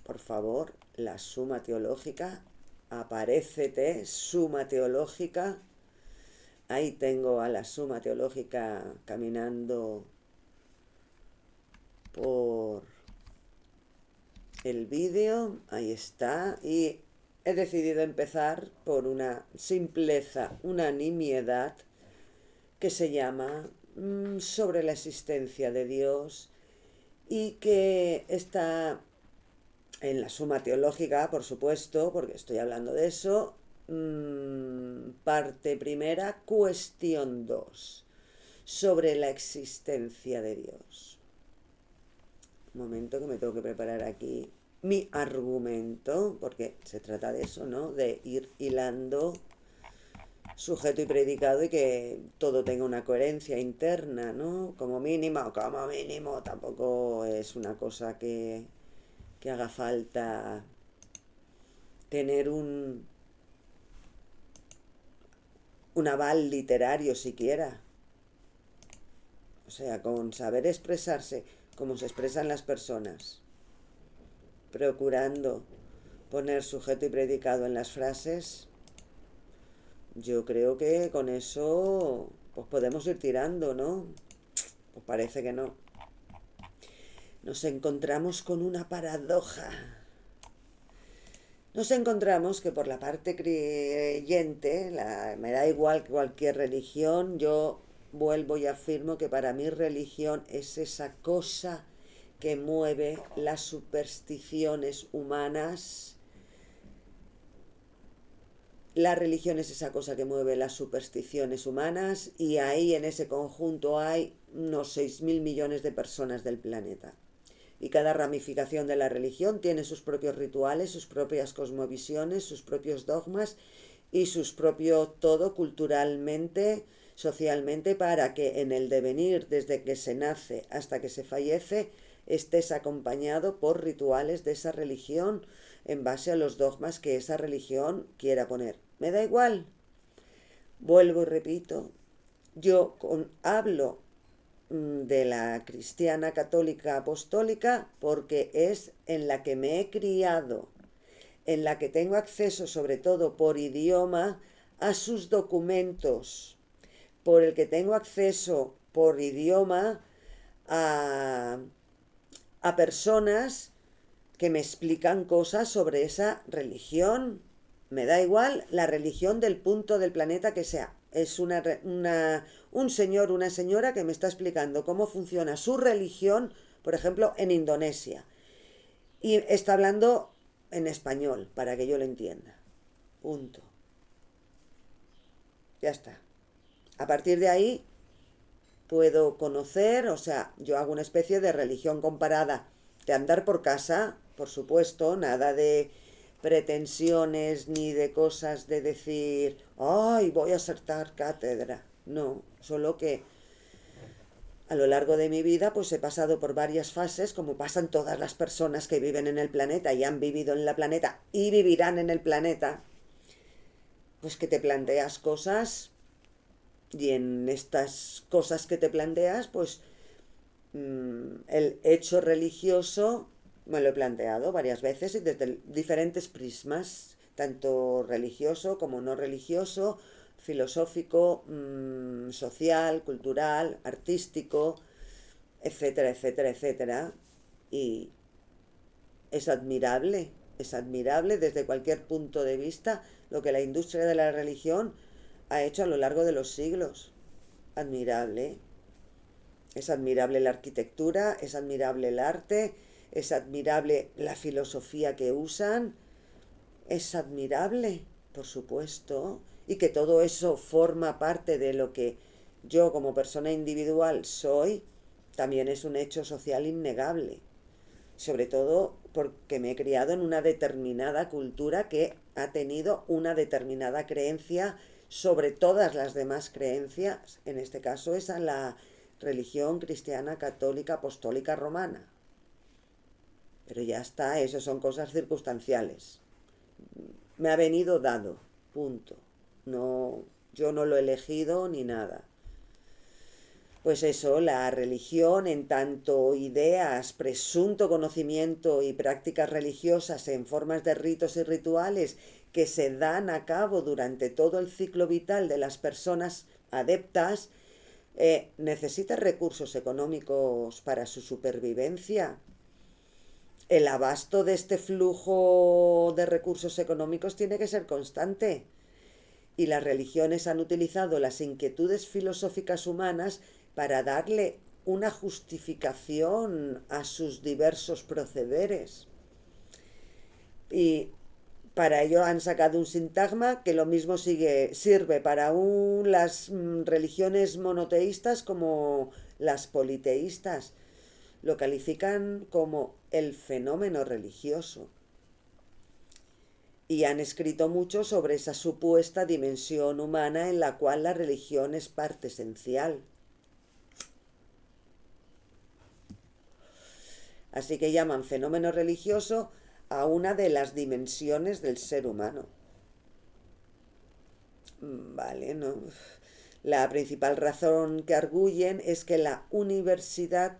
por favor, la Suma Teológica. Aparécete, Suma Teológica. Ahí tengo a la Suma Teológica caminando por el vídeo. Ahí está. Y he decidido empezar por una simpleza, una nimiedad que se llama sobre la existencia de Dios y que está en la Suma Teológica, por supuesto, porque estoy hablando de eso. Parte primera, cuestión 2, sobre la existencia de Dios. Un momento que me tengo que preparar aquí mi argumento, porque se trata de eso, ¿no? De ir hilando sujeto y predicado y que todo tenga una coherencia interna, ¿no? Como mínimo, tampoco es una cosa que haga falta tener un aval literario siquiera. O sea, con saber expresarse como se expresan las personas, procurando poner sujeto y predicado en las frases, yo creo que con eso pues podemos ir tirando, ¿no? Pues parece que no. Nos encontramos con una paradoja. Nos encontramos que por la parte creyente, me da igual cualquier religión, yo vuelvo y afirmo que para mí religión es esa cosa que mueve las supersticiones humanas. La religión es esa cosa que mueve las supersticiones humanas y ahí en ese conjunto hay unos 6.000 millones de personas del planeta. Y cada ramificación de la religión tiene sus propios rituales, sus propias cosmovisiones, sus propios dogmas y sus propios todo culturalmente, socialmente, para que en el devenir, desde que se nace hasta que se fallece, estés acompañado por rituales de esa religión en base a los dogmas que esa religión quiera poner. Me da igual. Vuelvo y repito, hablo de la cristiana católica apostólica porque es en la que me he criado, en la que tengo acceso sobre todo por idioma a sus documentos, por el que tengo acceso por idioma a personas que me explican cosas sobre esa religión. Me da igual la religión del punto del planeta que sea. Es un señor, una señora que me está explicando cómo funciona su religión, por ejemplo, en Indonesia. Y está hablando en español, para que yo lo entienda. Punto. Ya está. A partir de ahí puedo conocer, o sea, yo hago una especie de religión comparada, de andar por casa, por supuesto, nada de pretensiones ni de cosas de decir, ay, voy a saltar cátedra. No, solo que a lo largo de mi vida pues he pasado por varias fases, como pasan todas las personas que viven en el planeta y han vivido en el planeta y vivirán en el planeta, pues que te planteas cosas y en estas cosas que te planteas, pues el hecho religioso me lo he planteado varias veces y desde diferentes prismas, tanto religioso como no religioso, filosófico, social, cultural, artístico, etcétera, etcétera, etcétera. Y es admirable desde cualquier punto de vista lo que la industria de la religión ha hecho a lo largo de los siglos. Admirable. Es admirable la arquitectura, es admirable el arte, es admirable la filosofía que usan, es admirable, por supuesto, y que todo eso forma parte de lo que yo como persona individual soy, también es un hecho social innegable. Sobre todo porque me he criado en una determinada cultura que ha tenido una determinada creencia sobre todas las demás creencias, en este caso es a la religión cristiana católica apostólica romana. Pero ya está, eso son cosas circunstanciales. Me ha venido dado, punto. No, yo no lo he elegido ni nada. Pues eso, la religión en tanto ideas, presunto conocimiento y prácticas religiosas en formas de ritos y rituales que se dan a cabo durante todo el ciclo vital de las personas adeptas, necesita recursos económicos para su supervivencia. El abasto de este flujo de recursos económicos tiene que ser constante y las religiones han utilizado las inquietudes filosóficas humanas para darle una justificación a sus diversos procederes. Y para ello han sacado un sintagma que lo mismo sirve para las religiones monoteístas como las politeístas. Lo califican como el fenómeno religioso. Y han escrito mucho sobre esa supuesta dimensión humana en la cual la religión es parte esencial. Así que llaman fenómeno religioso a una de las dimensiones del ser humano. Vale, ¿no? La principal razón que arguyen es que la universidad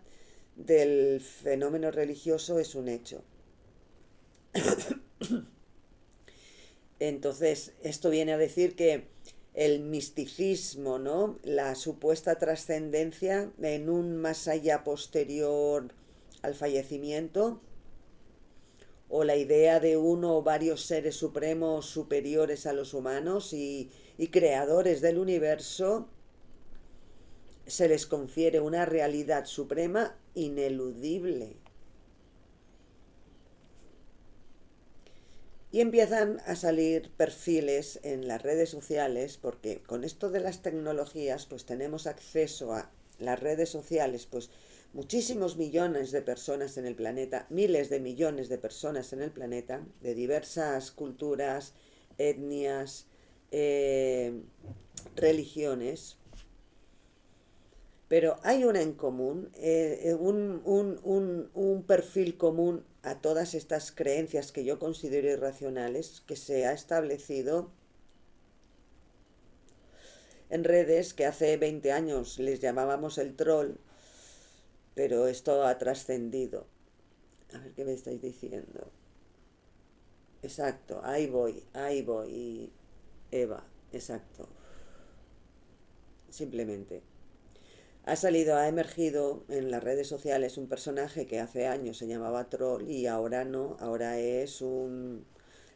del fenómeno religioso es un hecho. Entonces, esto viene a decir que el misticismo, ¿no? La supuesta trascendencia en un más allá posterior al fallecimiento, o la idea de uno o varios seres supremos superiores a los humanos y creadores del universo, se les confiere una realidad suprema ineludible. Y empiezan a salir perfiles en las redes sociales, porque con esto de las tecnologías, pues tenemos acceso a las redes sociales, pues muchísimos millones de personas en el planeta, miles de millones de personas en el planeta, de diversas culturas, etnias, religiones, pero hay una en común, un perfil común a todas estas creencias que yo considero irracionales, que se ha establecido en redes que hace 20 años les llamábamos el troll, pero esto ha trascendido. A ver qué me estáis diciendo. Exacto, ahí voy, Eva, exacto. Simplemente. Ha emergido en las redes sociales un personaje que hace años se llamaba troll y ahora no, ahora es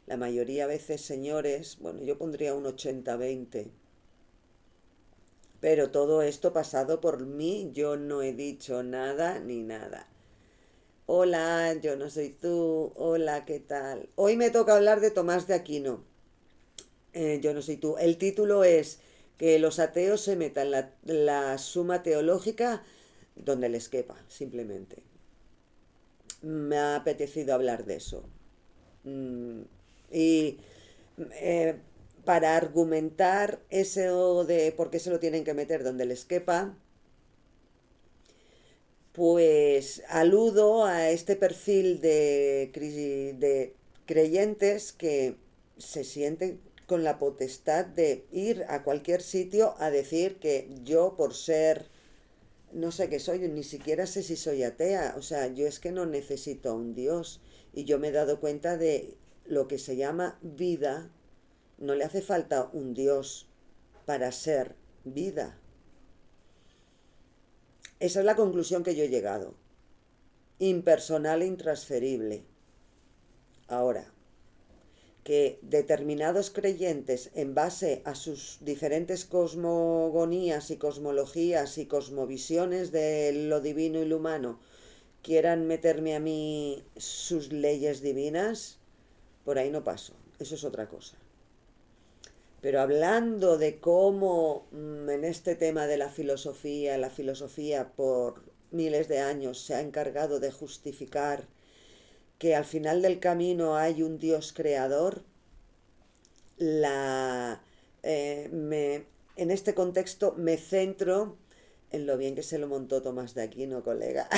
la mayoría a veces señores, bueno, yo pondría un 80-20. Pero todo esto pasado por mí, yo no he dicho nada ni nada. Hola, yo no soy tú, hola, ¿qué tal? Hoy me toca hablar de Tomás de Aquino. Yo no soy tú. El título es que los ateos se metan la suma teológica donde les quepa, simplemente. Me ha apetecido hablar de eso. Mm, y eh, para argumentar eso de por qué se lo tienen que meter donde les quepa, pues aludo a este perfil de creyentes que se sienten con la potestad de ir a cualquier sitio a decir que yo por ser, no sé qué soy, ni siquiera sé si soy atea, o sea, yo es que no necesito a un Dios y yo me he dado cuenta de lo que se llama vida, no le hace falta un Dios para ser vida. Esa es la conclusión que yo he llegado. Impersonal e intransferible. Ahora, que determinados creyentes, en base a sus diferentes cosmogonías y cosmologías y cosmovisiones de lo divino y lo humano, quieran meterme a mí sus leyes divinas, por ahí no paso. Eso es otra cosa. Pero hablando de cómo en este tema de la filosofía por miles de años se ha encargado de justificar que al final del camino hay un Dios creador, la, en este contexto me centro en lo bien que se lo montó Tomás de Aquino, colega.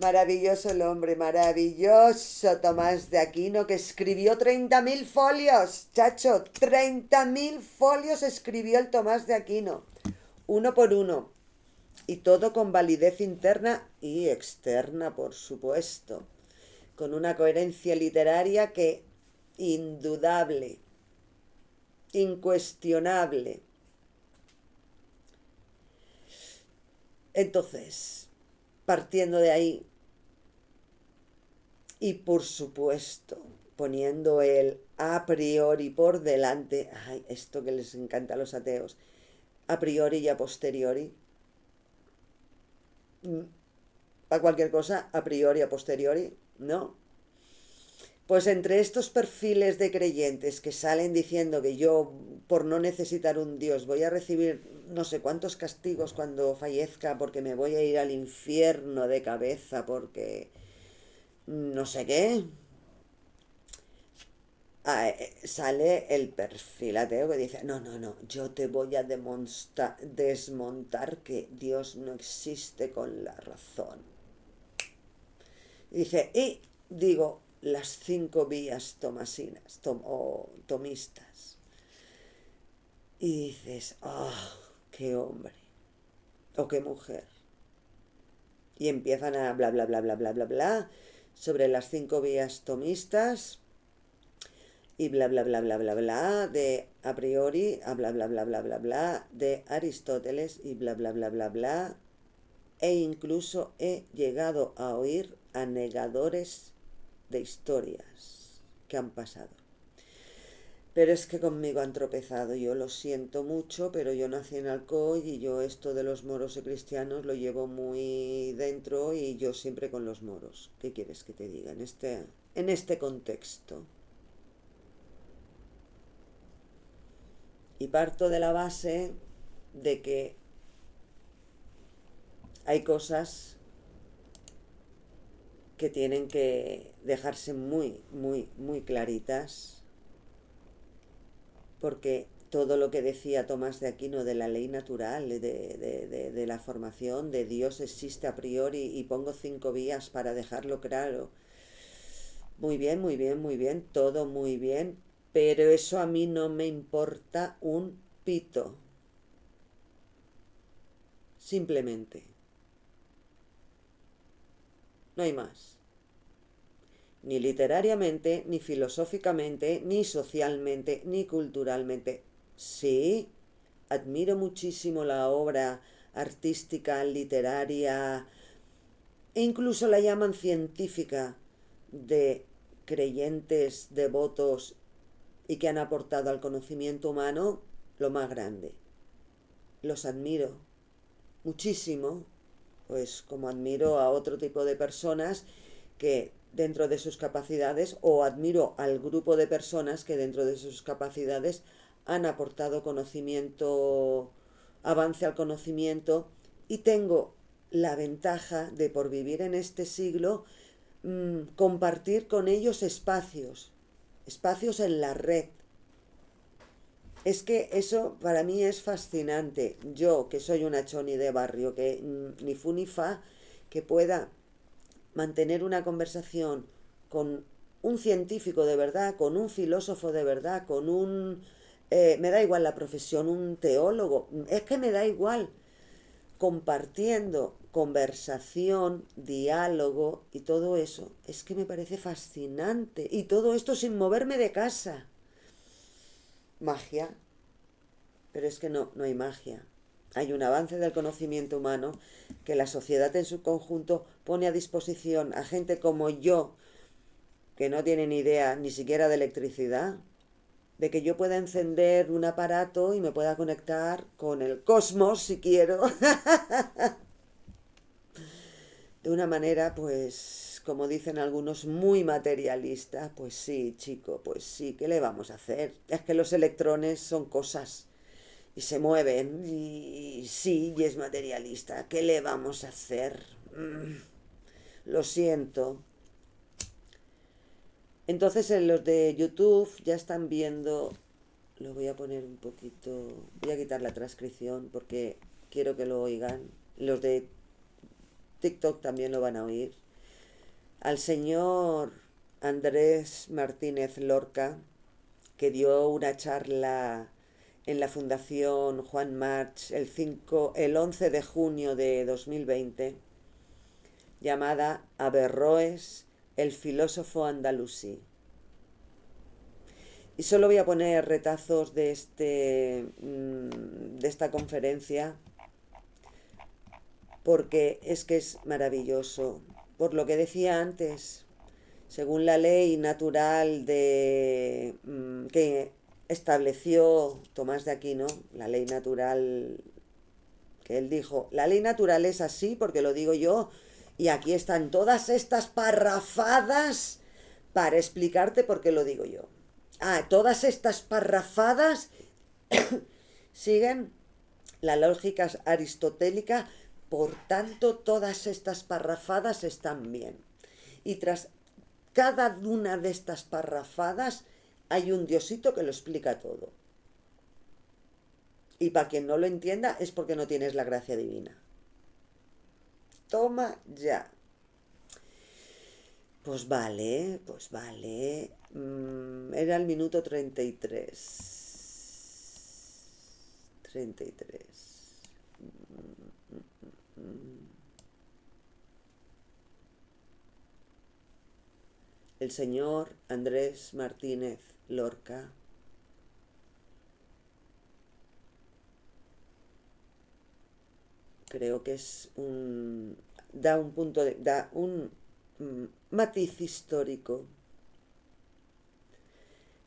Maravilloso el hombre, maravilloso Tomás de Aquino, que escribió 30.000 folios, chacho, 30.000 folios escribió el Tomás de Aquino, uno por uno, y todo con validez interna y externa, por supuesto, con una coherencia literaria que indudable, incuestionable. Entonces, partiendo de ahí, y por supuesto, poniendo el a priori por delante, ay, esto que les encanta a los ateos, a priori y a posteriori, a cualquier cosa, a priori, a posteriori, ¿no? Pues entre estos perfiles de creyentes que salen diciendo que yo, por no necesitar un Dios, voy a recibir no sé cuántos castigos cuando fallezca porque me voy a ir al infierno de cabeza porque no sé qué, sale el perfil ateo que dice, no, no, no, yo te voy a desmontar que Dios no existe con la razón. Y dice, y digo, las 5 vías tomasinas, o tomistas. Y dices, oh, qué hombre, o qué mujer. Y empiezan a bla, bla, bla, bla, bla, bla, bla, sobre las 5 vías tomistas, y bla bla bla bla bla bla de a priori, a bla bla bla bla bla bla de Aristóteles y bla bla bla bla bla, e incluso he llegado a oír a negadores de historias que han pasado. Pero es que conmigo han tropezado, yo lo siento mucho, pero yo nací en Alcoy y yo esto de los moros y cristianos lo llevo muy dentro y yo siempre con los moros. ¿Qué quieres que te diga en este contexto? Y parto de la base de que hay cosas que tienen que dejarse muy, muy, muy claritas, porque todo lo que decía Tomás de Aquino de la ley natural, de la formación, de Dios existe a priori y pongo 5 vías para dejarlo claro. Muy bien, muy bien, muy bien, todo muy bien, pero eso a mí no me importa un pito, simplemente, no hay más. Ni literariamente, ni filosóficamente, ni socialmente, ni culturalmente. Sí, admiro muchísimo la obra artística, literaria, e incluso la llaman científica, de creyentes devotos y que han aportado al conocimiento humano lo más grande. Los admiro muchísimo, pues como admiro a otro tipo de personas que dentro de sus capacidades, o admiro al grupo de personas que dentro de sus capacidades han aportado conocimiento, avance al conocimiento, y tengo la ventaja de, por vivir en este siglo, compartir con ellos espacios en la red. Es que eso para mí es fascinante. Yo, que soy una choni de barrio, que ni fu ni fa, que pueda mantener una conversación con un científico de verdad, con un filósofo de verdad, con un... me da igual la profesión, un teólogo, es que me da igual, compartiendo conversación, diálogo y todo eso, es que me parece fascinante. Y todo esto sin moverme de casa. Magia. Pero es que no, no hay magia. Hay un avance del conocimiento humano que la sociedad en su conjunto pone a disposición a gente como yo, que no tiene ni idea ni siquiera de electricidad, de que yo pueda encender un aparato y me pueda conectar con el cosmos si quiero, de una manera, pues, como dicen algunos, muy materialista. Pues sí, chico, pues sí, ¿qué le vamos a hacer? Es que los electrones son cosas y se mueven y sí, y es materialista. ¿Qué le vamos a hacer? Lo siento. Entonces en los de YouTube ya están viendo, lo voy a poner un poquito, voy a quitar la transcripción porque quiero que lo oigan. Los de TikTok también lo van a oír. al señor Andrés Martínez Lorca, que dio una charla en la Fundación Juan March el 11 de junio de 2020, llamada Averroes, el filósofo andalusí. Y solo voy a poner retazos de esta conferencia, porque es que es maravilloso. Por lo que decía antes, según la ley natural que estableció Tomás de Aquino, la ley natural que él dijo, la ley natural es así porque lo digo yo, y aquí están todas estas parrafadas para explicarte por qué lo digo yo. Todas estas parrafadas siguen la lógica aristotélica, por tanto todas estas parrafadas están bien. Y tras cada una de estas parrafadas hay un diosito que lo explica todo. Y para quien no lo entienda es porque no tienes la gracia divina. Toma ya. Pues vale. Era el minuto 33. 33. El señor Andrés Martínez Lorca creo que da un matiz histórico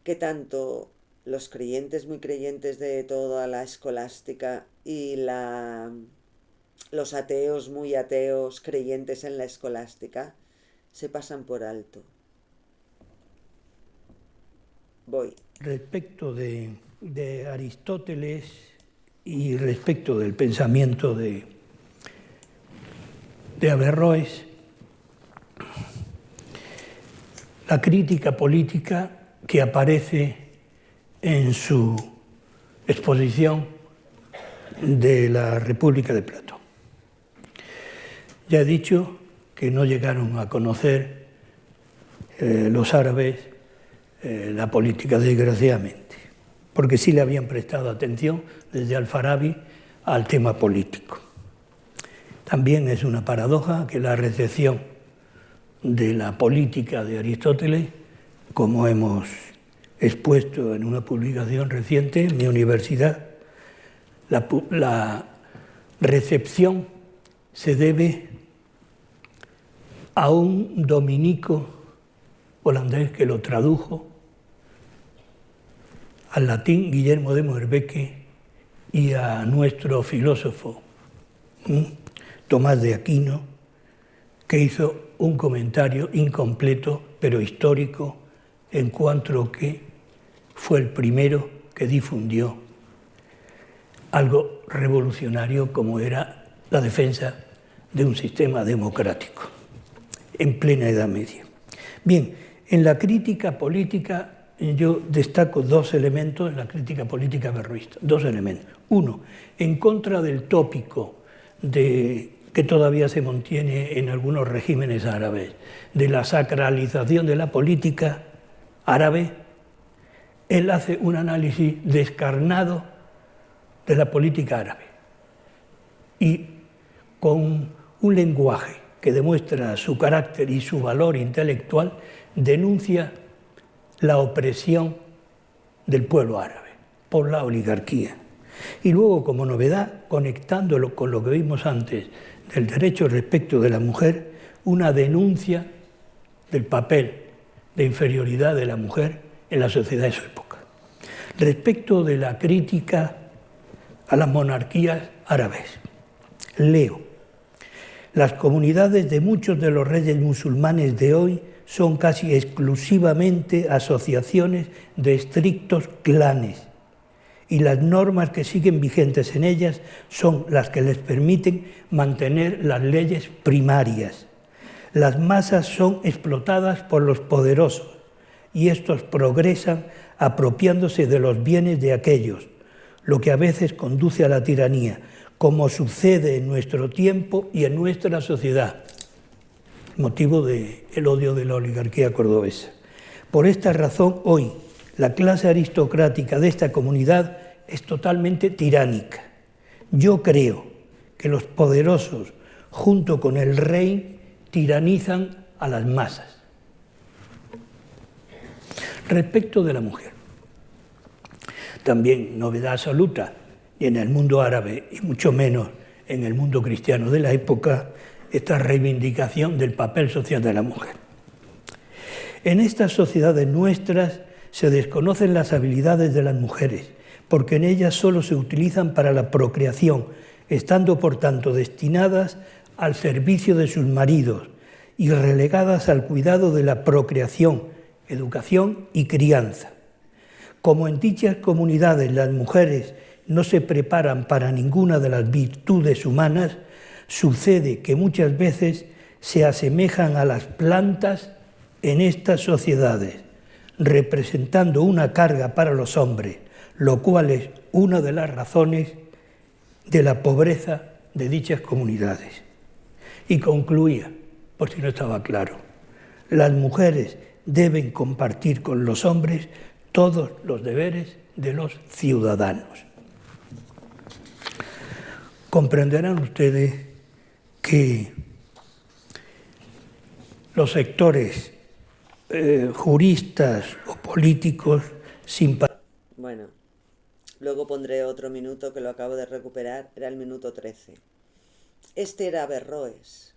que tanto los creyentes, muy creyentes de toda la escolástica, y los ateos, muy ateos, creyentes en la escolástica, se pasan por alto. Voy. Respecto de Aristóteles y respecto del pensamiento de Averroes, la crítica política que aparece en su exposición de la República de Platón. Ya he dicho que no llegaron a conocer los árabes la política, desgraciadamente, porque sí le habían prestado atención desde Alfarabi al tema político. También es una paradoja que la recepción de la política de Aristóteles, como hemos expuesto en una publicación reciente en mi universidad, la recepción se debe a un dominico holandés que lo tradujo al latín, Guillermo de Moerbeke, y a nuestro filósofo Tomás de Aquino, que hizo un comentario incompleto pero histórico en cuanto a que fue el primero que difundió algo revolucionario como era la defensa de un sistema democrático en plena Edad Media. Bien, en la crítica política yo destaco dos elementos en la crítica política averroísta, dos elementos. Uno, en contra del tópico que todavía se mantiene en algunos regímenes árabes, de la sacralización de la política árabe, él hace un análisis descarnado de la política árabe y con un lenguaje que demuestra su carácter y su valor intelectual, denuncia la opresión del pueblo árabe por la oligarquía. Y luego, como novedad, conectándolo con lo que vimos antes del derecho respecto de la mujer, una denuncia del papel de inferioridad de la mujer en la sociedad de su época. Respecto de la crítica a las monarquías árabes, leo: las comunidades de muchos de los reyes musulmanes de hoy son casi exclusivamente asociaciones de estrictos clanes, y las normas que siguen vigentes en ellas son las que les permiten mantener las leyes primarias. Las masas son explotadas por los poderosos y estos progresan apropiándose de los bienes de aquellos, lo que a veces conduce a la tiranía, como sucede en nuestro tiempo y en nuestra sociedad. motivo del odio de la oligarquía cordobesa. Por esta razón, hoy, la clase aristocrática de esta comunidad es totalmente tiránica. Yo creo que los poderosos, junto con el rey, tiranizan a las masas. Respecto de la mujer, también novedad absoluta, y en el mundo árabe, y mucho menos en el mundo cristiano de la época, esta reivindicación del papel social de la mujer. En estas sociedades nuestras se desconocen las habilidades de las mujeres, porque en ellas solo se utilizan para la procreación, estando por tanto destinadas al servicio de sus maridos y relegadas al cuidado de la procreación, educación y crianza. Como en dichas comunidades las mujeres no se preparan para ninguna de las virtudes humanas, sucede que muchas veces se asemejan a las plantas en estas sociedades, representando una carga para los hombres, lo cual es una de las razones de la pobreza de dichas comunidades. Y concluía, por si no estaba claro, las mujeres deben compartir con los hombres todos los deberes de los ciudadanos. Comprenderán ustedes que los sectores juristas o políticos Bueno, luego pondré otro minuto que lo acabo de recuperar, era el minuto 13. Este era Averroes.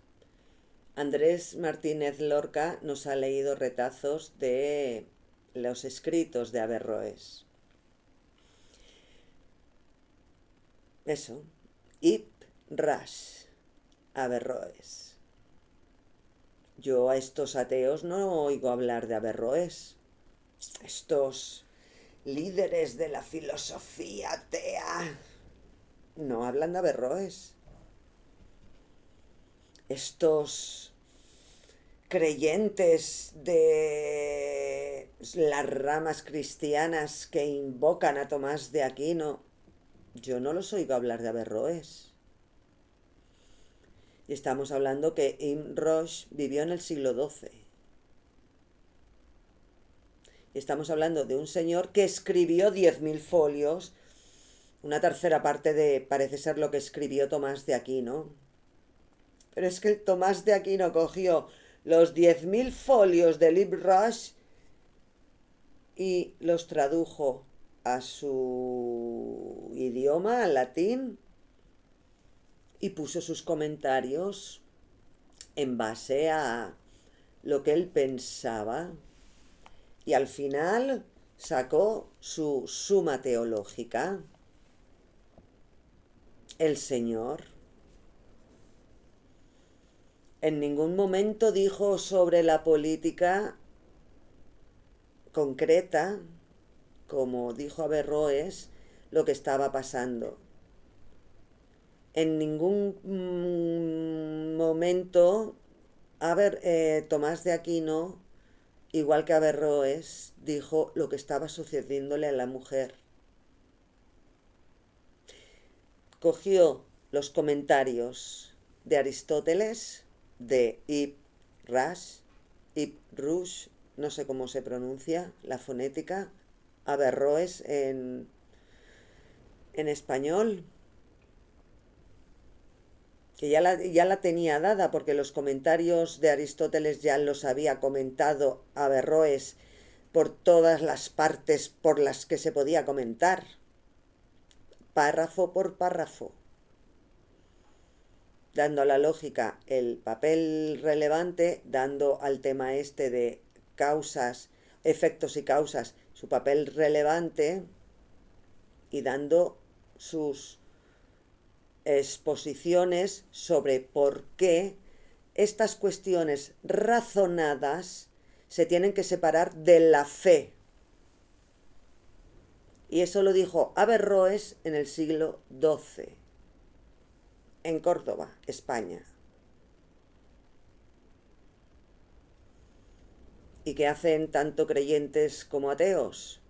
Andrés Martínez Lorca nos ha leído retazos de los escritos de Averroes. Eso, Ibn Rushd, Averroes. Yo a estos ateos no oigo hablar de Averroes. Estos líderes de la filosofía atea no hablan de Averroes. Estos creyentes de las ramas cristianas que invocan a Tomás de Aquino, yo no los oigo hablar de Averroes. Y estamos hablando que Ibn Rushd vivió en el siglo XII. Y estamos hablando de un señor que escribió 10.000 folios, una tercera parte de, parece ser, lo que escribió Tomás de Aquino. Pero es que el Tomás de Aquino cogió los 10.000 folios del Ibn Rushd y los tradujo a su idioma, al latín, y puso sus comentarios en base a lo que él pensaba. Y al final sacó su Suma Teológica. El señor en ningún momento dijo sobre la política concreta, como dijo Averroes, lo que estaba pasando. En ningún momento Tomás de Aquino, igual que Averroes, dijo lo que estaba sucediéndole a la mujer. Cogió los comentarios de Aristóteles, de Ibn Rushd, no sé cómo se pronuncia la fonética, Averroes en español, que ya la tenía dada, porque los comentarios de Aristóteles ya los había comentado Averroes por todas las partes por las que se podía comentar, párrafo por párrafo, dando a la lógica el papel relevante, dando al tema este de causas, efectos y causas, su papel relevante, y dando sus exposiciones sobre por qué estas cuestiones razonadas se tienen que separar de la fe. Y eso lo dijo Averroes en el siglo XII, en Córdoba, España. ¿Y qué hacen tanto creyentes como ateos?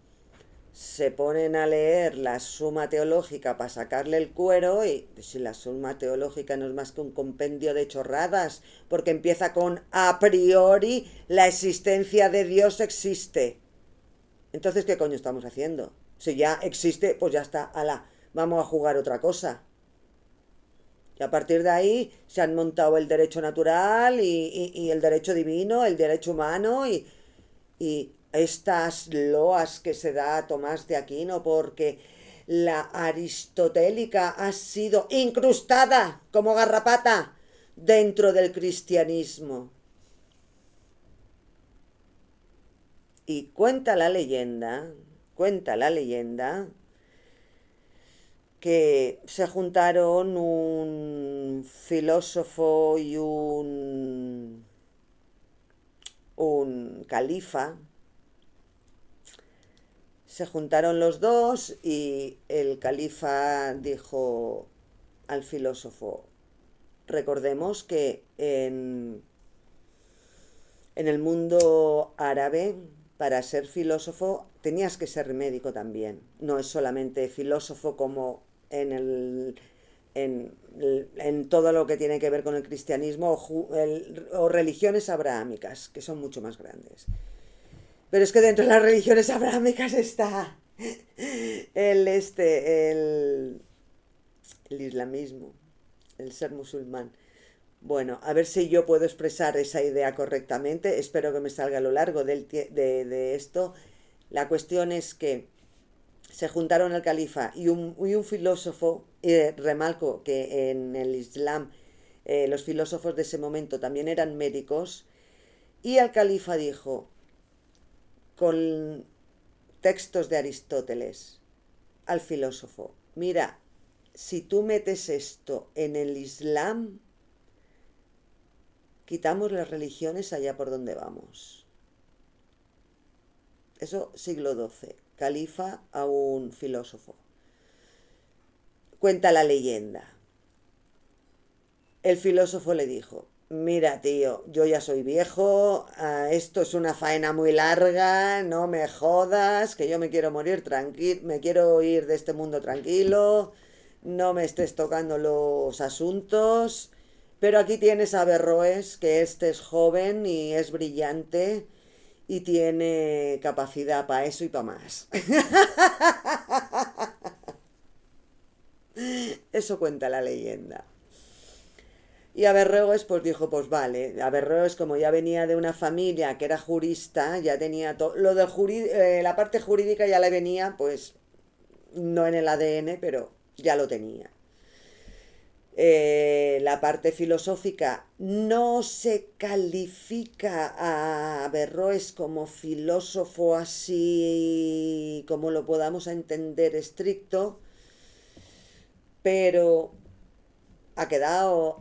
se ponen a leer la Suma Teológica para sacarle el cuero y si la Suma Teológica no es más que un compendio de chorradas, porque empieza con a priori la existencia de Dios existe. Entonces, ¿qué coño estamos haciendo? Si ya existe, pues ya está, ala, vamos a jugar otra cosa. Y a partir de ahí se han montado el derecho natural y el derecho divino, el derecho humano y estas loas que se da a Tomás de Aquino porque la aristotélica ha sido incrustada como garrapata dentro del cristianismo. Y cuenta la leyenda que se juntaron un filósofo y un califa. Se juntaron los dos y el califa dijo al filósofo, recordemos que en el mundo árabe, para ser filósofo, tenías que ser médico también. No es solamente filósofo como en todo lo que tiene que ver con el cristianismo o religiones abrahámicas, que son mucho más grandes. Pero es que dentro de las religiones abrahámicas está el islamismo, el ser musulmán. Bueno, a ver si yo puedo expresar esa idea correctamente. Espero que me salga a lo largo de esto. La cuestión es que se juntaron el califa y un filósofo, y remarco que en el Islam los filósofos de ese momento también eran médicos, y el califa dijo, con textos de Aristóteles, al filósofo, mira, si tú metes esto en el Islam, quitamos las religiones allá por donde vamos. Eso siglo XII, califa a un filósofo. Cuenta la leyenda. El filósofo le dijo, mira tío, yo ya soy viejo, esto es una faena muy larga, no me jodas, que yo me quiero morir tranquilo, me quiero ir de este mundo tranquilo, no me estés tocando los asuntos, pero aquí tienes a Averroes, que este es joven y es brillante y tiene capacidad para eso y para más. Eso cuenta la leyenda. Y Averroes pues dijo, pues vale, Averroes como ya venía de una familia que era jurista, ya tenía todo, lo de la parte jurídica ya le venía, pues no en el ADN, pero ya lo tenía. La parte filosófica no se califica a Averroes como filósofo así como lo podamos entender estricto, pero ha quedado.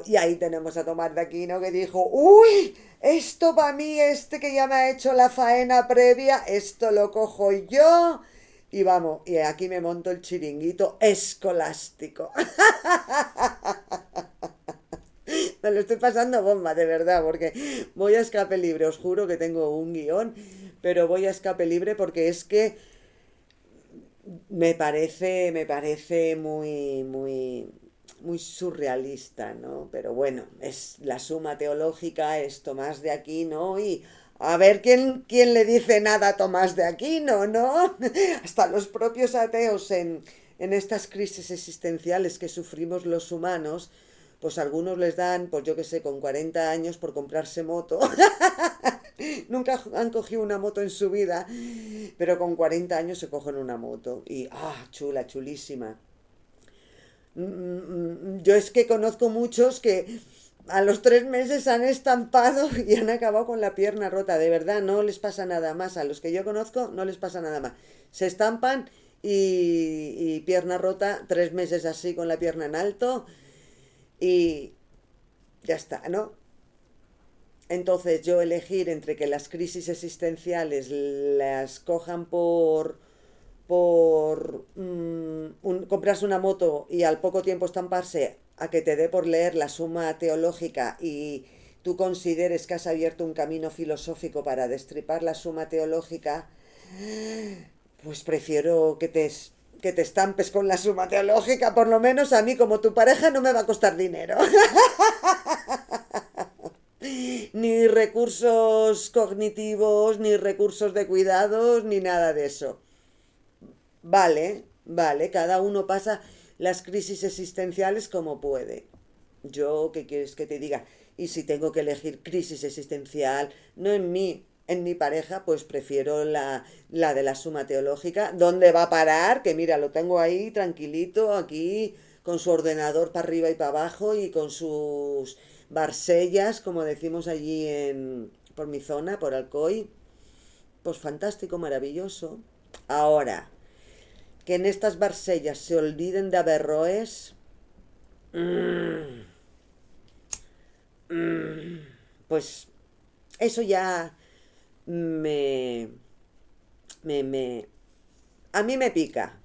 Y ahí tenemos a Tomás de Aquino que dijo, uy, esto para mí, este que ya me ha hecho la faena previa, esto lo cojo yo. Y vamos, y aquí me monto el chiringuito escolástico. Me lo estoy pasando bomba, de verdad, porque voy a escape libre. Os juro que tengo un guión, pero voy a escape libre porque es que me parece muy surrealista, ¿no? Pero bueno, es la Suma Teológica, es Tomás de Aquino y a ver quién le dice nada a Tomás de Aquino, ¿no? Hasta los propios ateos en estas crisis existenciales que sufrimos los humanos, pues algunos les dan, pues yo qué sé, con 40 años por comprarse moto. Nunca han cogido una moto en su vida, pero con 40 años se cogen una moto. Y, chula, chulísima. Yo es que conozco muchos que a los 3 meses han estampado y han acabado con la pierna rota. De verdad, no les pasa nada más. A los que yo conozco no les pasa nada más. Se estampan y pierna rota, 3 meses así con la pierna en alto y ya está, ¿no? Entonces yo elegir entre que las crisis existenciales las cojan por comprarse una moto y al poco tiempo estamparse a que te dé por leer la Suma Teológica y tú consideres que has abierto un camino filosófico para destripar la Suma Teológica, pues prefiero que te estampes con la suma teológica, por lo menos a mí como tu pareja no me va a costar dinero. Ni recursos cognitivos, ni recursos de cuidados, ni nada de eso. Vale, vale, cada uno pasa las crisis existenciales como puede. Yo, ¿qué quieres que te diga? Y si tengo que elegir crisis existencial, no en mí, en mi pareja, pues prefiero la de la suma teológica. ¿Dónde va a parar? Que mira, lo tengo ahí tranquilito, aquí, con su ordenador para arriba y para abajo y con sus barsellas, como decimos allí por mi zona, por Alcoy. Pues fantástico, maravilloso. Ahora, que en estas barsellas se olviden de Averroes, pues eso ya me, me, a mí me pica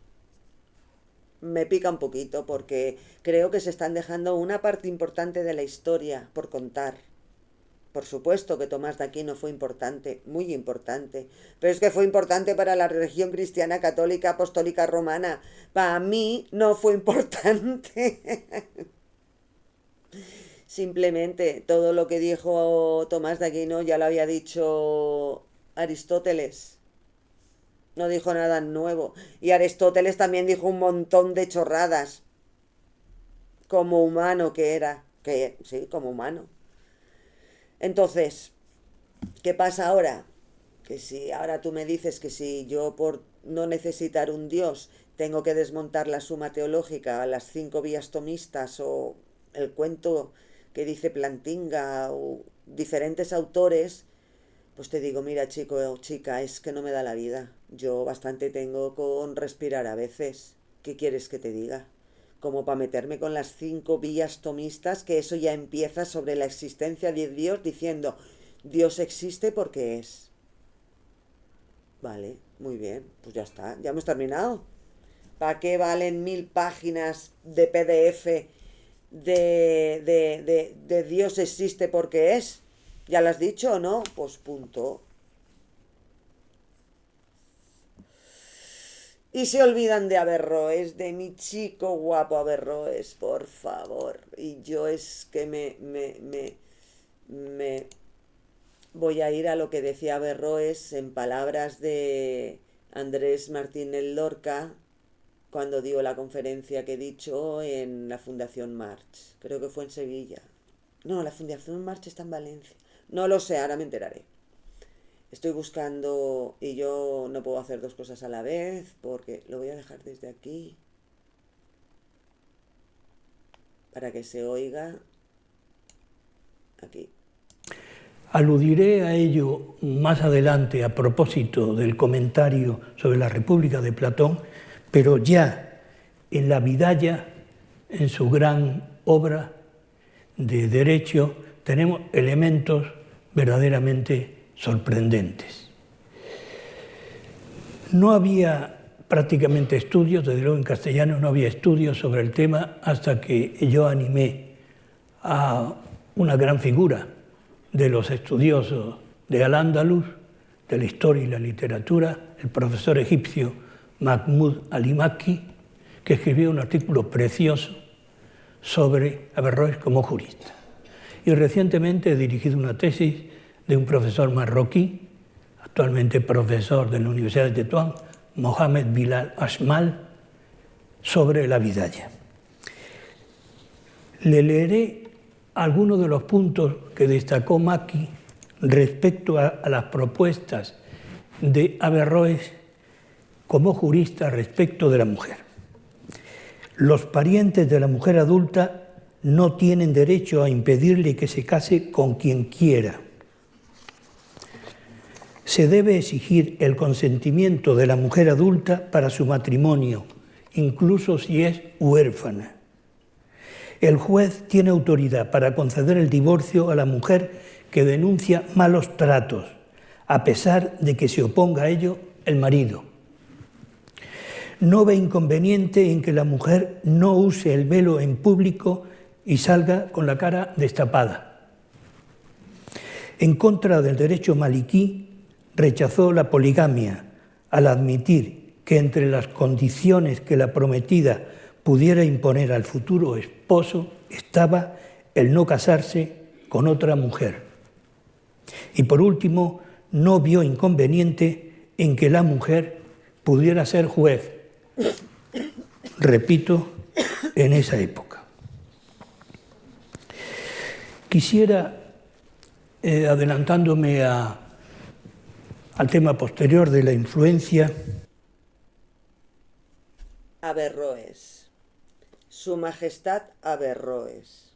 un poquito porque creo que se están dejando una parte importante de la historia por contar. Por supuesto que Tomás de Aquino fue importante, muy importante, pero es que fue importante para la religión cristiana católica apostólica romana. Para mí no fue importante. Simplemente todo lo que dijo Tomás de Aquino ya lo había dicho Aristóteles. No dijo nada nuevo. Y Aristóteles también dijo un montón de chorradas. Como humano que era. Que sí, como humano. Entonces, ¿qué pasa ahora? Que si ahora tú me dices que si yo por no necesitar un Dios tengo que desmontar la suma teológica, las 5 vías tomistas o el cuento que dice Plantinga o diferentes autores, pues te digo, mira chico o chica, es que no me da la vida. Yo bastante tengo con respirar a veces. ¿Qué quieres que te diga? Como para meterme con las 5 vías tomistas, que eso ya empieza sobre la existencia de Dios diciendo, Dios existe porque es. Vale, muy bien, pues ya está, ya hemos terminado. ¿Para qué valen 1000 páginas de PDF de Dios existe porque es? ¿Ya lo has dicho o no? Pues punto. Y se olvidan de Averroes, de mi chico guapo Averroes, por favor. Y yo es que me voy a ir a lo que decía Averroes en palabras de Andrés Martínez Lorca cuando dio la conferencia que he dicho en la Fundación March. Creo que fue en Sevilla. No, la Fundación March está en Valencia. No lo sé, ahora me enteraré. Estoy buscando y yo no puedo hacer 2 cosas a la vez porque lo voy a dejar desde aquí para que se oiga aquí. Aludiré a ello más adelante a propósito del comentario sobre la República de Platón, pero ya en la Bidaya, en su gran obra de derecho, tenemos elementos verdaderamente sorprendentes. No había prácticamente estudios, desde luego en castellano no había estudios sobre el tema hasta que yo animé a una gran figura de los estudiosos de Al-Ándalus, de la historia y la literatura, el profesor egipcio Mahmoud Ali-Makki, que escribió un artículo precioso sobre Averroes como jurista. Y recientemente he dirigido una tesis de un profesor marroquí, actualmente profesor de la Universidad de Tetuán, Mohamed Bilal Ashmal, sobre la Bidaya. Le leeré algunos de los puntos que destacó Makki respecto a las propuestas de Averroes como jurista respecto de la mujer. Los parientes de la mujer adulta no tienen derecho a impedirle que se case con quien quiera. Se debe exigir el consentimiento de la mujer adulta para su matrimonio, incluso si es huérfana. El juez tiene autoridad para conceder el divorcio a la mujer que denuncia malos tratos, a pesar de que se oponga a ello el marido. No ve inconveniente en que la mujer no use el velo en público y salga con la cara destapada. En contra del derecho maliquí, rechazó la poligamia al admitir que entre las condiciones que la prometida pudiera imponer al futuro esposo estaba el no casarse con otra mujer. Y por último, no vio inconveniente en que la mujer pudiera ser juez. Repito, en esa época. Quisiera, adelantándome al tema posterior de la influencia. Averroes. Su Majestad Averroes.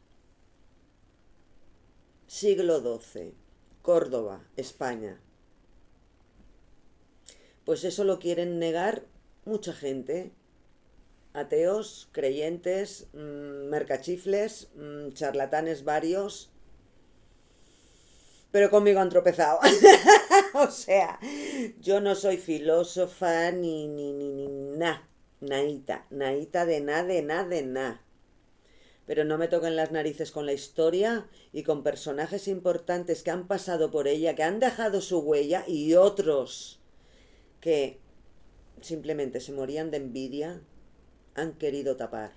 Siglo XII. Córdoba, España. Pues eso lo quieren negar mucha gente. Ateos, creyentes, mercachifles, charlatanes varios. Pero conmigo han tropezado. O sea, yo no soy filósofa ni nada. Naíta de nada. Pero no me toquen las narices con la historia y con personajes importantes que han pasado por ella, que han dejado su huella, y otros que simplemente se morían de envidia, han querido tapar.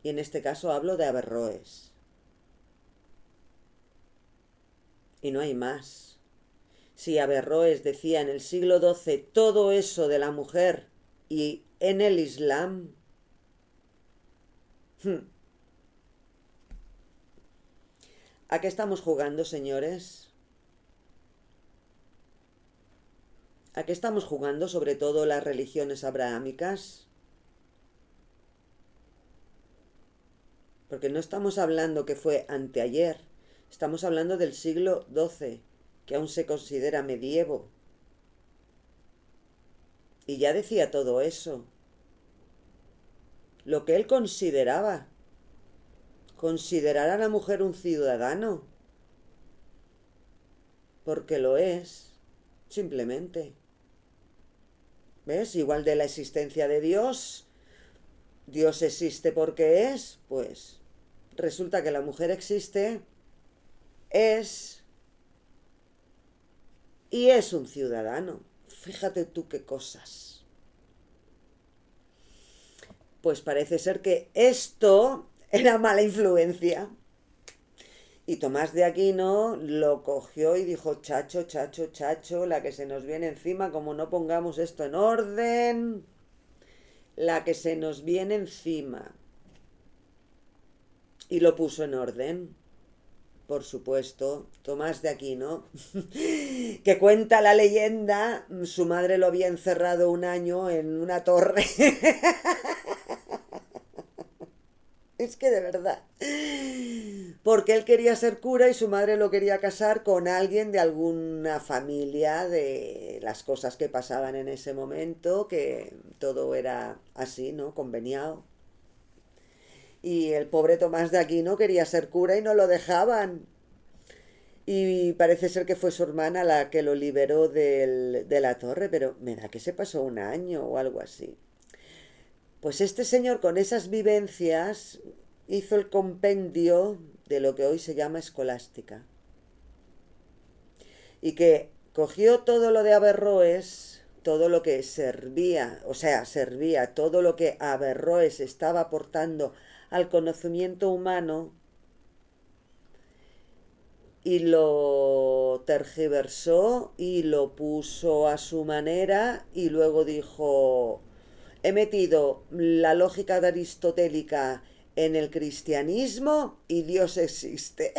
Y en este caso hablo de Averroes. Y no hay más. Si Averroes decía en el siglo XII todo eso de la mujer y en el Islam, ¿a qué estamos jugando, señores? ¿A qué estamos jugando, sobre todo las religiones abrahámicas? Porque no estamos hablando que fue anteayer, estamos hablando del siglo XII, que aún se considera medievo. Y ya decía todo eso. Lo que él consideraba. Considerar a la mujer un ciudadano. Porque lo es, simplemente. ¿Ves? Igual de la existencia de Dios. Dios existe porque es, pues resulta que la mujer existe, es y es un ciudadano. Fíjate tú qué cosas. Pues parece ser que esto era mala influencia. Y Tomás de Aquino lo cogió y dijo, chacho, la que se nos viene encima, como no pongamos esto en orden, la que se nos viene encima. Y lo puso en orden. Por supuesto, Tomás de Aquino, que cuenta la leyenda, su madre lo había encerrado un año en una torre. Es que de verdad. Porque él quería ser cura y su madre lo quería casar con alguien de alguna familia, de las cosas que pasaban en ese momento, que todo era así, ¿no? Conveniado. Y el pobre Tomás de Aquino quería ser cura y no lo dejaban. Y parece ser que fue su hermana la que lo liberó de la torre, pero me da que se pasó un año o algo así. Pues este señor con esas vivencias hizo el compendio de lo que hoy se llama escolástica. Y que cogió todo lo de Averroes, todo lo que servía, todo lo que Averroes estaba aportando al conocimiento humano, y lo tergiversó y lo puso a su manera y luego dijo, he metido la lógica aristotélica en el cristianismo y Dios existe.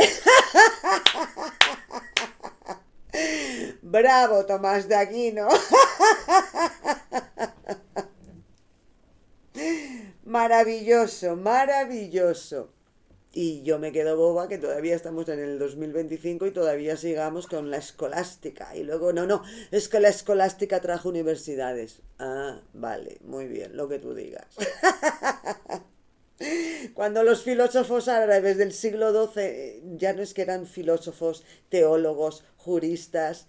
Bravo, Tomás de Aquino. Maravilloso, maravilloso. Y yo me quedo boba que todavía estamos en el 2025 y todavía sigamos con la escolástica. Y luego, no, es que la escolástica trajo universidades. Ah, vale, muy bien, lo que tú digas. Cuando los filósofos árabes del siglo XII ya no es que eran filósofos, teólogos, juristas,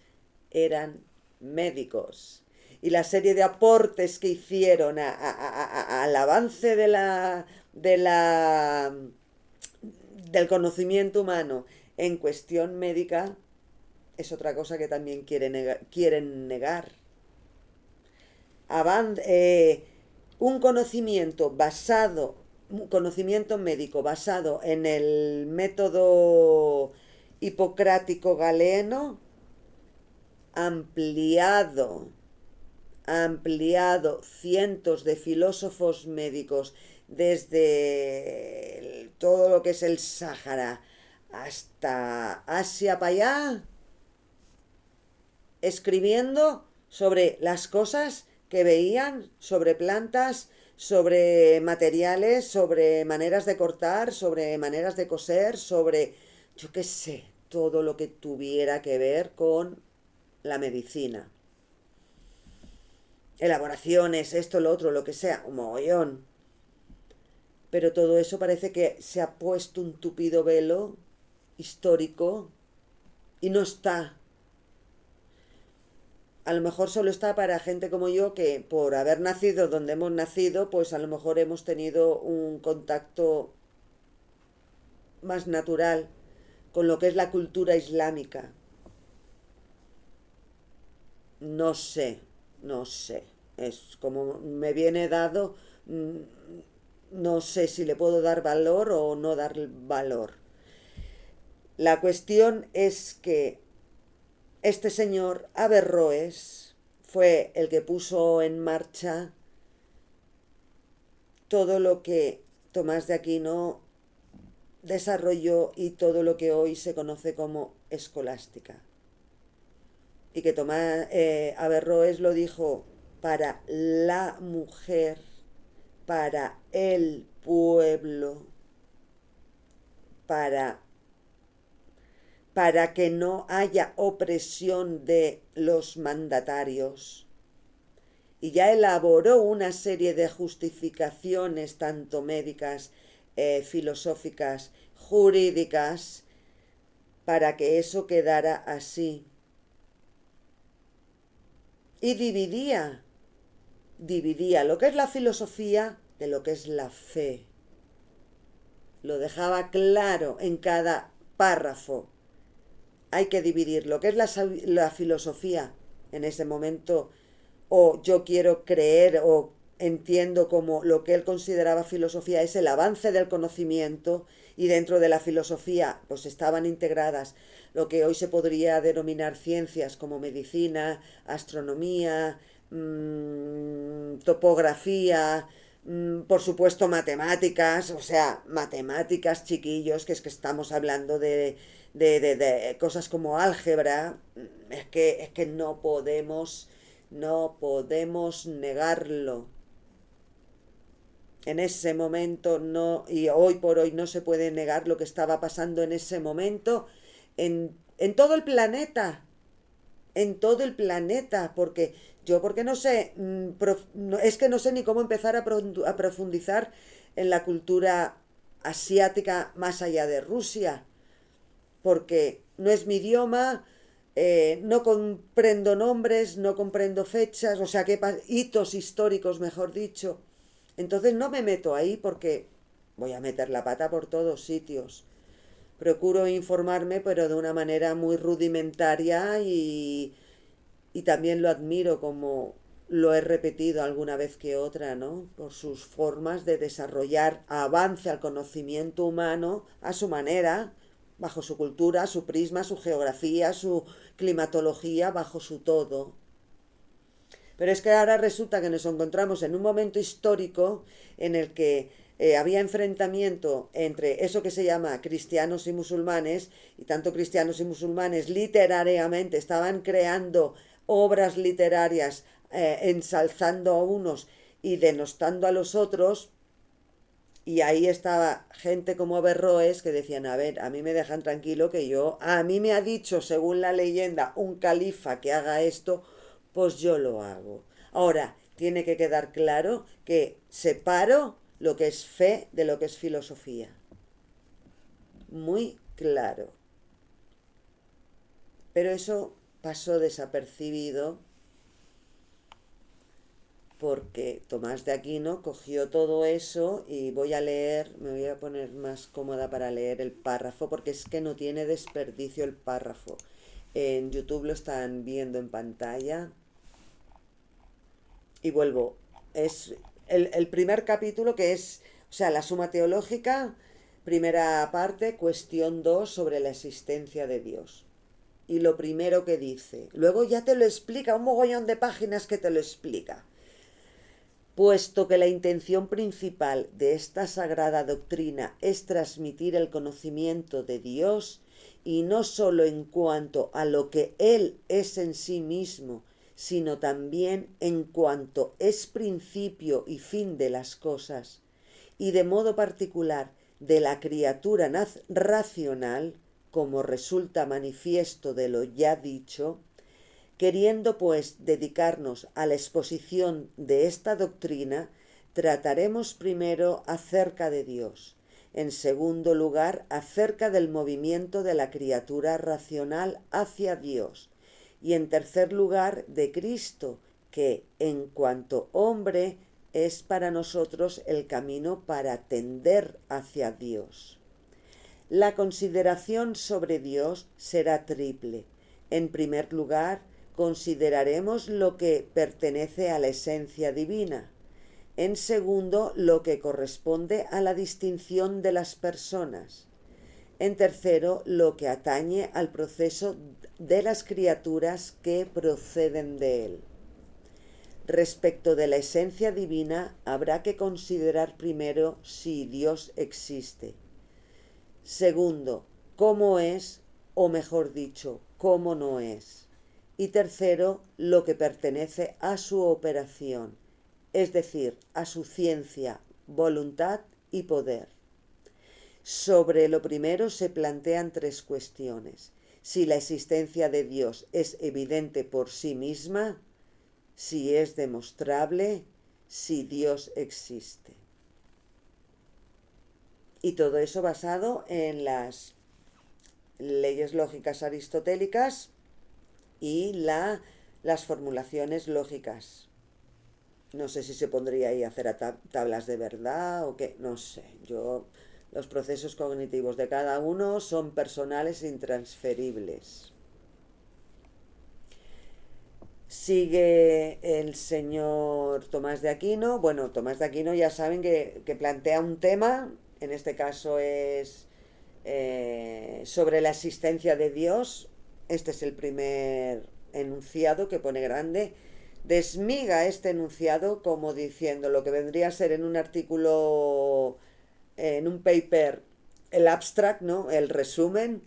eran médicos. Y la serie de aportes que hicieron al avance del conocimiento humano en cuestión médica es otra cosa que también quieren negar. un conocimiento médico basado en el método hipocrático galeno, ampliado, ampliado cientos de filósofos médicos desde todo lo que es el Sáhara hasta Asia para allá, escribiendo sobre las cosas que veían, sobre plantas, sobre materiales, sobre maneras de cortar, sobre maneras de coser, sobre, yo qué sé, todo lo que tuviera que ver con la medicina. Elaboraciones, esto, lo otro, lo que sea, un mogollón. Pero todo eso parece que se ha puesto un tupido velo histórico y no está. A lo mejor solo está para gente como yo que por haber nacido donde hemos nacido, pues a lo mejor hemos tenido un contacto más natural con lo que es la cultura islámica. No sé, no sé. Es como me viene dado, no sé si le puedo dar valor o no dar valor. La cuestión es que este señor Averroes fue el que puso en marcha todo lo que Tomás de Aquino desarrolló y todo lo que hoy se conoce como escolástica. Y que Averroes lo dijo para la mujer, para el pueblo, para, para que no haya opresión de los mandatarios. Y ya elaboró una serie de justificaciones, tanto médicas, filosóficas, jurídicas, para que eso quedara así. Y dividía lo que es la filosofía de lo que es la fe. Lo dejaba claro en cada párrafo. Hay que dividir lo que es la filosofía en ese momento, o yo quiero creer o entiendo como lo que él consideraba filosofía es el avance del conocimiento, y dentro de la filosofía pues estaban integradas lo que hoy se podría denominar ciencias como medicina, astronomía, topografía, por supuesto matemáticas, o sea, matemáticas, chiquillos, que es que estamos hablando de cosas como álgebra. Es que no podemos negarlo. En ese momento no, y hoy por hoy no se puede negar lo que estaba pasando en ese momento en todo el planeta, en todo el planeta, porque no sé, es que no sé ni cómo empezar a profundizar en la cultura asiática más allá de Rusia, porque no es mi idioma, no comprendo nombres, no comprendo fechas, o sea, hitos históricos, mejor dicho. Entonces no me meto ahí porque voy a meter la pata por todos sitios. Procuro informarme, pero de una manera muy rudimentaria, y también lo admiro, como lo he repetido alguna vez que otra, ¿no? Por sus formas de desarrollar avance al conocimiento humano a su manera, bajo su cultura, su prisma, su geografía, su climatología, bajo su todo. Pero es que ahora resulta que nos encontramos en un momento histórico en el que había enfrentamiento entre eso que se llama cristianos y musulmanes, y tanto cristianos y musulmanes literariamente estaban creando obras literarias, ensalzando a unos y denostando a los otros. Y ahí estaba gente como Averroes que decían, a ver, a mí me dejan tranquilo, a mí me ha dicho, según la leyenda, un califa que haga esto, pues yo lo hago. Ahora, tiene que quedar claro que separo lo que es fe de lo que es filosofía. Muy claro. Pero eso pasó desapercibido porque Tomás de Aquino cogió todo eso, y voy a leer, me voy a poner más cómoda para leer el párrafo, porque es que no tiene desperdicio el párrafo. En YouTube lo están viendo en pantalla. Y vuelvo, es el primer capítulo que es, o sea, la Suma Teológica, primera parte, cuestión 2 sobre la existencia de Dios. Y lo primero que dice, luego ya te lo explica, un mogollón de páginas que te lo explica. Puesto que la intención principal de esta sagrada doctrina es transmitir el conocimiento de Dios, y no sólo en cuanto a lo que Él es en sí mismo, sino también en cuanto es principio y fin de las cosas, y de modo particular de la criatura racional, como resulta manifiesto de lo ya dicho, queriendo pues dedicarnos a la exposición de esta doctrina, trataremos primero acerca de Dios, en segundo lugar acerca del movimiento de la criatura racional hacia Dios, y en tercer lugar de Cristo, que en cuanto hombre es para nosotros el camino para tender hacia Dios. La consideración sobre Dios será triple. En primer lugar, consideraremos lo que pertenece a la esencia divina. En segundo, lo que corresponde a la distinción de las personas. En tercero, lo que atañe al proceso de las criaturas que proceden de él. Respecto de la esencia divina, habrá que considerar primero si Dios existe. Segundo, cómo es, o mejor dicho, cómo no es. Y tercero, lo que pertenece a su operación, es decir, a su ciencia, voluntad y poder. Sobre lo primero se plantean tres cuestiones. Si la existencia de Dios es evidente por sí misma, si es demostrable, si Dios existe. Y todo eso basado en las leyes lógicas aristotélicas y las formulaciones lógicas. No sé si se pondría ahí a hacer tablas de verdad o qué, no sé. Los procesos cognitivos de cada uno son personales e intransferibles. Sigue el señor Tomás de Aquino. Bueno, Tomás de Aquino ya saben que plantea un tema, en este caso es sobre la existencia de Dios. Este es el primer enunciado que pone grande. Desmiga este enunciado como diciendo lo que vendría a ser en un artículo, en un paper, el abstract, ¿no? El resumen.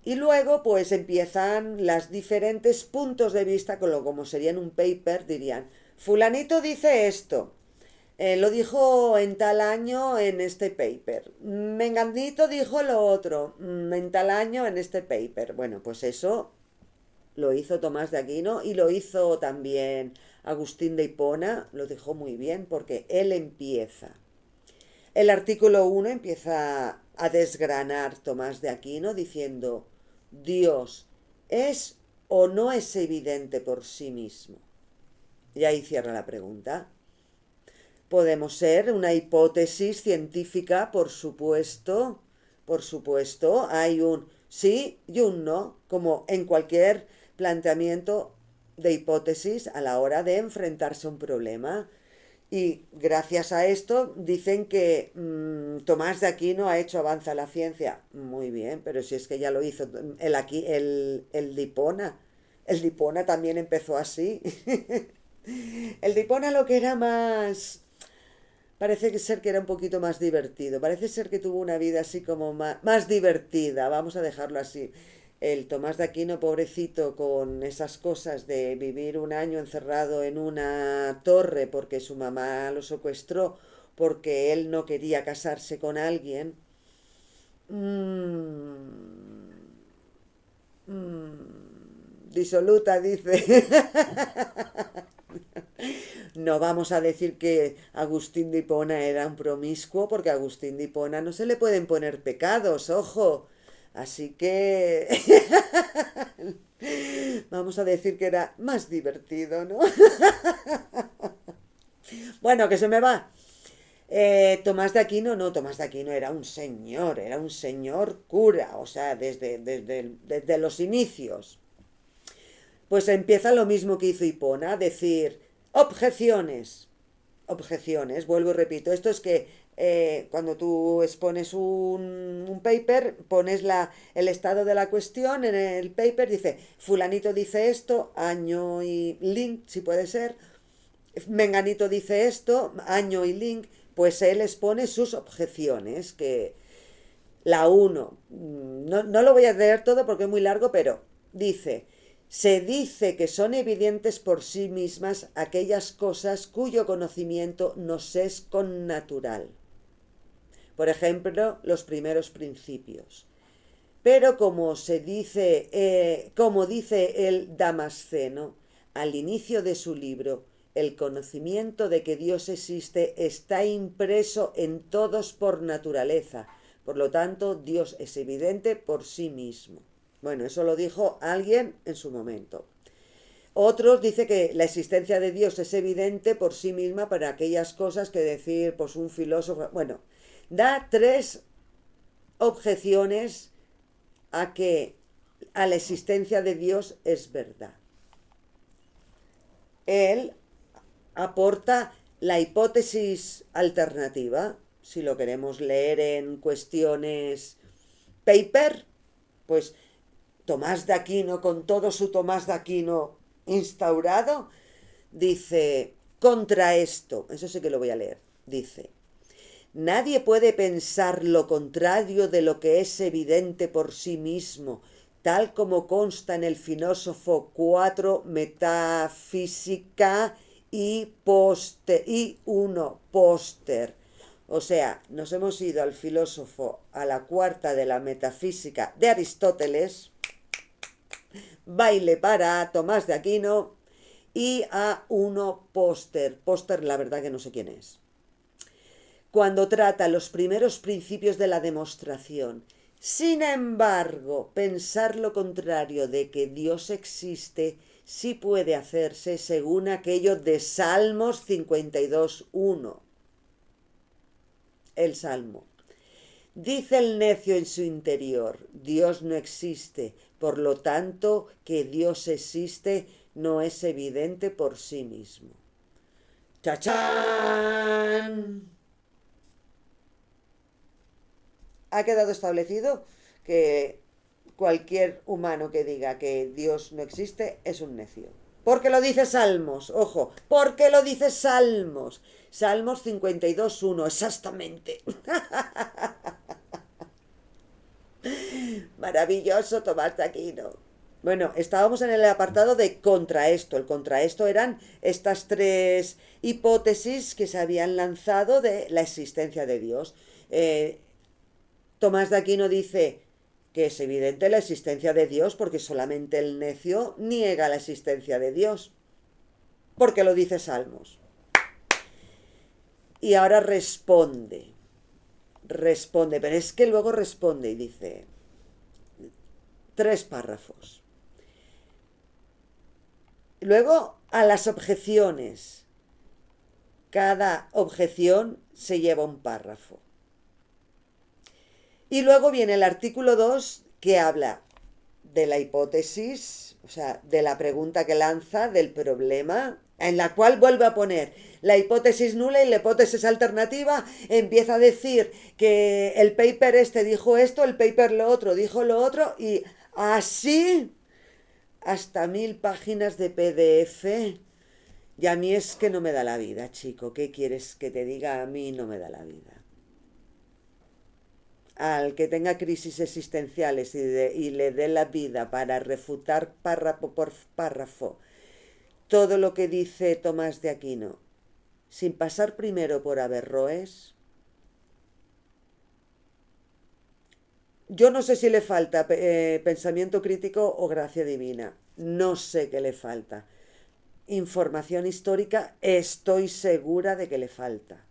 Y luego pues empiezan los diferentes puntos de vista, como sería en un paper, dirían, fulanito dice esto, lo dijo en tal año en este paper, menganito dijo lo otro, en tal año en este paper. Bueno, pues eso lo hizo Tomás de Aquino y lo hizo también Agustín de Hipona, lo dijo muy bien porque él empieza. El artículo 1 empieza a desgranar Tomás de Aquino diciendo, Dios es o no es evidente por sí mismo. Y ahí cierra la pregunta. Podemos ser una hipótesis científica, por supuesto, hay un sí y un no, como en cualquier planteamiento de hipótesis a la hora de enfrentarse a un problema. Y gracias a esto dicen que Tomás de Aquino ha hecho avanza la ciencia. Muy bien, pero si es que ya lo hizo el de Hipona. El de Hipona también empezó así. El de Hipona lo que era más... Parece ser que era un poquito más divertido. Parece ser que tuvo una vida así como más divertida. Vamos a dejarlo así. El Tomás de Aquino, pobrecito, con esas cosas de vivir un año encerrado en una torre porque su mamá lo secuestró, porque él no quería casarse con alguien. Disoluta, dice. No vamos a decir que Agustín de Hipona era un promiscuo, porque a Agustín de Hipona no se le pueden poner pecados, ojo. Así que vamos a decir que era más divertido, ¿no? Bueno, que se me va. Tomás de Aquino, no, Tomás de Aquino era un señor cura, o sea, desde los inicios. pues empieza lo mismo que hizo Hipona, decir objeciones. Objeciones, vuelvo y repito, esto es que cuando tú expones un paper, pones el estado de la cuestión en el paper, dice, fulanito dice esto, año y link, si puede ser, menganito dice esto, año y link, pues él expone sus objeciones, que la uno no lo voy a leer todo porque es muy largo, pero dice, se dice que son evidentes por sí mismas aquellas cosas cuyo conocimiento nos es connatural. Por ejemplo, los primeros principios. Pero como dice el Damasceno al inicio de su libro, el conocimiento de que Dios existe está impreso en todos por naturaleza. Por lo tanto, Dios es evidente por sí mismo. Bueno, eso lo dijo alguien en su momento. Otros dicen que la existencia de Dios es evidente por sí misma para aquellas cosas que decir, pues un filósofo... Bueno, da 3 objeciones a la existencia de Dios es verdad. Él aporta la hipótesis alternativa, si lo queremos leer en cuestiones paper, pues Tomás de Aquino, con todo su Tomás de Aquino instaurado, dice, contra esto, eso sí que lo voy a leer, dice, nadie puede pensar lo contrario de lo que es evidente por sí mismo, tal como consta en el filósofo 4 Metafísica y 1 Póster. O sea, nos hemos ido al filósofo a la 4 de la metafísica de Aristóteles, baile para Tomás de Aquino, y a 1 Póster. Póster, la verdad que no sé quién es. Cuando trata los primeros principios de la demostración. Sin embargo, pensar lo contrario de que Dios existe sí puede hacerse según aquello de Salmos 52.1. El Salmo. Dice el necio en su interior, Dios no existe, por lo tanto, que Dios existe no es evidente por sí mismo. ¡Chachán! Ha quedado establecido que cualquier humano que diga que Dios no existe es un necio. Porque lo dice Salmos, ojo, porque lo dice Salmos. Salmos 52.1, exactamente. Maravilloso Tomás de Aquino. Bueno, estábamos en el apartado de contraesto. El contraesto eran estas 3 hipótesis que se habían lanzado de la existencia de Dios. Tomás de Aquino dice que es evidente la existencia de Dios porque solamente el necio niega la existencia de Dios. Porque lo dice Salmos. Y ahora responde, pero es que luego responde y dice 3 párrafos. Luego a las objeciones. Cada objeción se lleva un párrafo. Y luego viene el artículo 2 que habla de la hipótesis, o sea, de la pregunta que lanza, del problema, en la cual vuelve a poner la hipótesis nula y la hipótesis alternativa, empieza a decir que el paper este dijo esto, el paper lo otro dijo lo otro, y así hasta 1000 páginas de PDF. Y a mí es que no me da la vida, chico. ¿Qué quieres que te diga? A mí no me da la vida. Al que tenga crisis existenciales y le dé la vida para refutar párrafo por párrafo todo lo que dice Tomás de Aquino, sin pasar primero por Averroes, yo no sé si le falta pensamiento crítico o gracia divina, no sé qué le falta. Información histórica estoy segura de que le falta.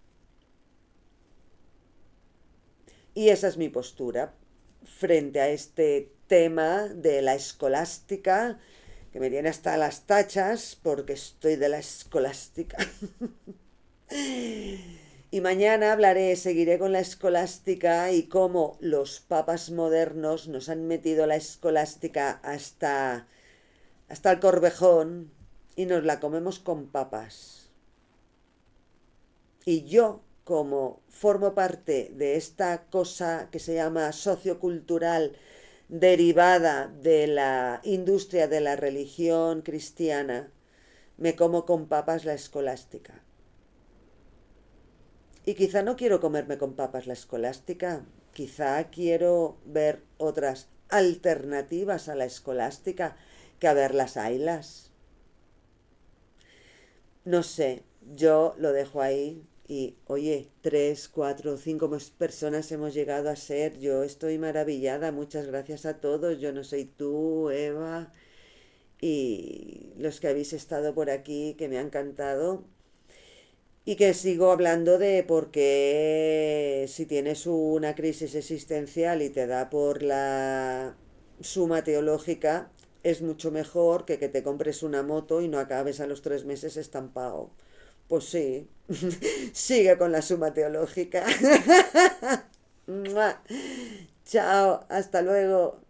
Y esa es mi postura frente a este tema de la escolástica, que me tiene hasta las tachas porque estoy de la escolástica. Y mañana seguiré con la escolástica y cómo los papas modernos nos han metido la escolástica hasta hasta el Corvejón y nos la comemos con papas. Y yo, como formo parte de esta cosa que se llama sociocultural derivada de la industria de la religión cristiana, me como con papas la escolástica. Y quizá no quiero comerme con papas la escolástica, quizá quiero ver otras alternativas a la escolástica que a ver las haylas. No sé, yo lo dejo ahí y, oye, 3, 4, 5 personas hemos llegado a ser. Yo estoy maravillada, muchas gracias a todos. Yo no soy tú, Eva, y los que habéis estado por aquí, que me ha encantado. Y que sigo hablando de por qué si tienes una crisis existencial y te da por la suma teológica, es mucho mejor que te compres una moto y no acabes a los 3 meses estampado. Pues sí, sigue con la suma teológica. Chao, hasta luego.